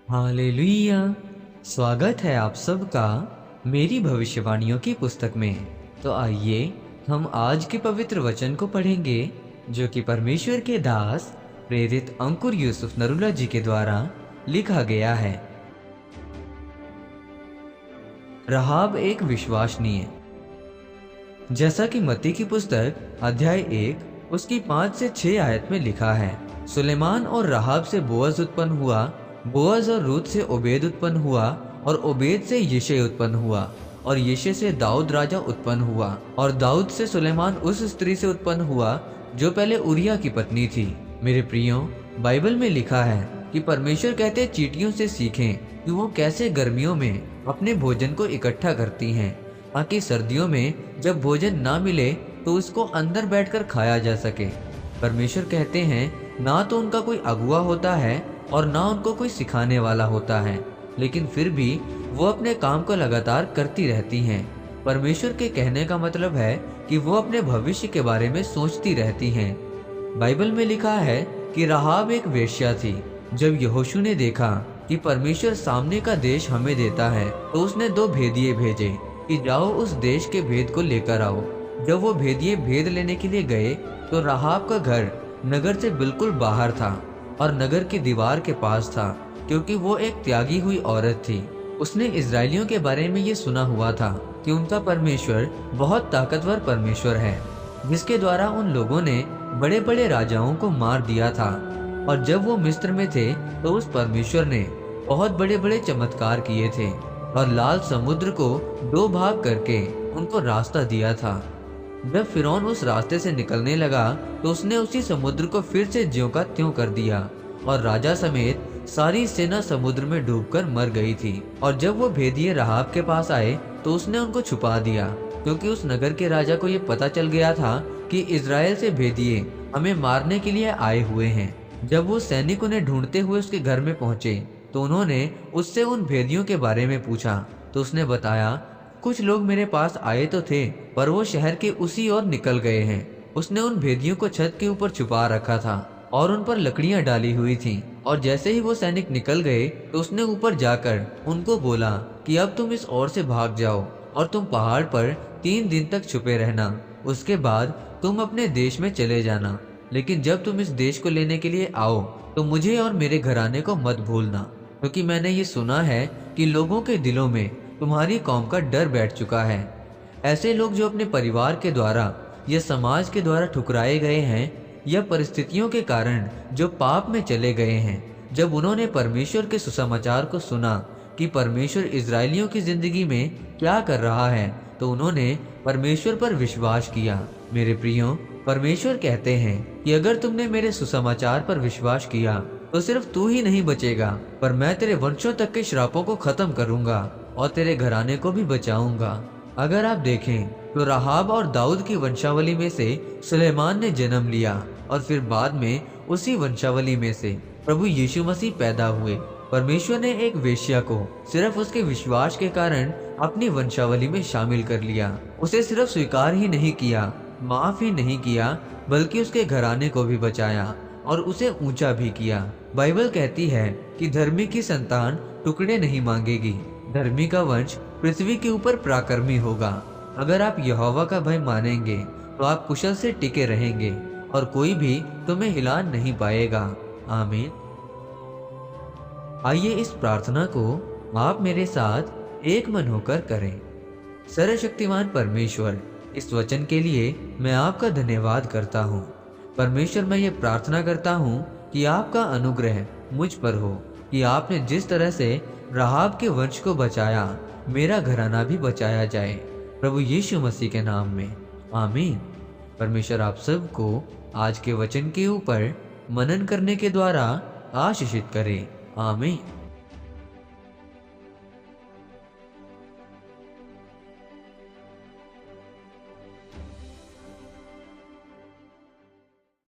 Hallelujah. स्वागत है आप सबका मेरी भविष्यवाणियों की पुस्तक में। तो आइए हम आज के पवित्र वचन को पढ़ेंगे जो कि परमेश्वर के दास प्रेरित अंकुर यूसुफ नरूला जी के द्वारा लिखा गया है। राहाब एक विश्वसनीय। जैसा कि मत्ती की पुस्तक अध्याय 1 उसकी 5 से 6 आयत में लिखा है, सुलेमान और राहाब से बोअज उत्पन्न हुआ, बोअज और रूत से ओबेद उत्पन्न हुआ, और ओबेद से यिशै उत्पन्न हुआ, और यिशै से दाऊद राजा उत्पन्न हुआ, और दाऊद से सुलेमान उस स्त्री से उत्पन्न हुआ जो पहले उरिया की पत्नी थी। मेरे प्रियो, बाइबल में लिखा है कि परमेश्वर कहते चींटियों से सीखें कि वो कैसे गर्मियों में अपने भोजन को इकट्ठा करती हैं, ताकि सर्दियों में जब भोजन ना मिले तो उसको अंदर बैठकर खाया जा सके। परमेश्वर कहते हैं ना तो उनका कोई अगुआ होता है और ना उनको कोई सिखाने वाला होता है, लेकिन फिर भी वो अपने काम को लगातार करती रहती हैं। परमेश्वर के कहने का मतलब है कि वो अपने भविष्य के बारे में सोचती रहती हैं। बाइबल में लिखा है कि राहाब एक वेश्या थी। जब यहोशू ने देखा कि परमेश्वर सामने का देश हमें देता है तो उसने 2 भेदिए भेजे कि जाओ उस देश के भेद को लेकर आओ। जब वो भेदिए भेद लेने के लिए गए तो राहाब का घर नगर से बिल्कुल बाहर था और नगर की दीवार के पास था, क्योंकि वो एक त्यागी हुई औरत थी। उसने इजरायलियों के बारे में ये सुना हुआ था कि उनका परमेश्वर बहुत ताकतवर परमेश्वर है, जिसके द्वारा उन लोगों ने बड़े बड़े राजाओं को मार दिया था। और जब वो मिस्र में थे तो उस परमेश्वर ने बहुत बड़े बड़े चमत्कार किए थे और लाल समुद्र को 2 भाग करके उनको रास्ता दिया था। जब फिरौन उस रास्ते से निकलने लगा तो उसने उसी समुद्र को फिर से ज्यों का त्यों कर दिया और राजा समेत सारी सेना समुद्र में डूबकर मर गई थी। और जब वो भेदिए राहाब के पास आए तो उसने उनको छुपा दिया, क्योंकि उस नगर के राजा को ये पता चल गया था कि इजराइल से भेदिए हमें मारने के लिए आए हुए हैं। जब वो सैनिक उन्हें ढूंढते हुए उसके घर में पहुंचे तो उन्होंने उससे उन भेदियों के बारे में पूछा, तो उसने बताया, कुछ लोग मेरे पास आए तो थे पर वो शहर के उसी ओर निकल गए हैं। उसने उन भेदियों को छत के ऊपर छुपा रखा था और उन पर लकड़ियां डाली हुई थीं। और जैसे ही वो सैनिक निकल गए तो उसने ऊपर जाकर उनको बोला कि अब तुम इस ओर से भाग जाओ और तुम पहाड़ पर 3 दिन तक छुपे रहना, उसके बाद तुम अपने देश में चले जाना। लेकिन जब तुम इस देश को लेने के लिए आओ तो मुझे और मेरे घराने को मत भूलना, क्योंकि मैंने ये सुना है कि लोगों के दिलों में तुम्हारी कौम का डर बैठ चुका है। ऐसे लोग जो अपने परिवार के द्वारा या समाज के द्वारा ठुकराए गए हैं या परिस्थितियों के कारण जो पाप में चले गए हैं, जब उन्होंने परमेश्वर के सुसमाचार को सुना कि परमेश्वर इजरायलियों की जिंदगी में क्या कर रहा है तो उन्होंने परमेश्वर पर विश्वास किया। मेरे प्रियो, परमेश्वर कहते हैं कि अगर तुमने मेरे सुसमाचार पर विश्वास किया तो सिर्फ तू ही नहीं बचेगा, पर मैं तेरे वंशों तक के श्रापों को खत्म करूंगा और तेरे घराने को भी बचाऊंगा। अगर आप देखें तो राहाब और दाऊद की वंशावली में से सुलेमान ने जन्म लिया और फिर बाद में उसी वंशावली में से प्रभु यीशु मसीह पैदा हुए। परमेश्वर ने एक वेश्या को सिर्फ उसके विश्वास के कारण अपनी वंशावली में शामिल कर लिया। उसे सिर्फ स्वीकार ही नहीं किया, माफ ही नहीं किया, बल्कि उसके घराने को भी बचाया और उसे ऊंचा भी किया। बाइबल कहती है कि धर्मी की संतान टुकड़े नहीं मांगेगी, धर्मी का वंश पृथ्वी के ऊपर पराक्रमी होगा। अगर आप यहोवा का भय मानेंगे तो आप कुशल से टिके रहेंगे और कोई भी तुम्हें हिला नहीं पाएगा। आमीन। आइए इस प्रार्थना को आप मेरे साथ एक मन होकर करें। सर्वशक्तिमान परमेश्वर, इस वचन के लिए मैं आपका धन्यवाद करता हूँ। परमेश्वर, मैं ये प्रार्थना करता हूँ कि आपका अनुग्रह मुझ पर हो, कि आपने जिस तरह से राहाब के वंश को बचाया, मेरा घराना भी बचाया जाए, प्रभु यीशु मसीह के नाम में। आमीन। परमेश्वर आप सबको आज के वचन के ऊपर मनन करने के द्वारा आशीषित करे। आमीन।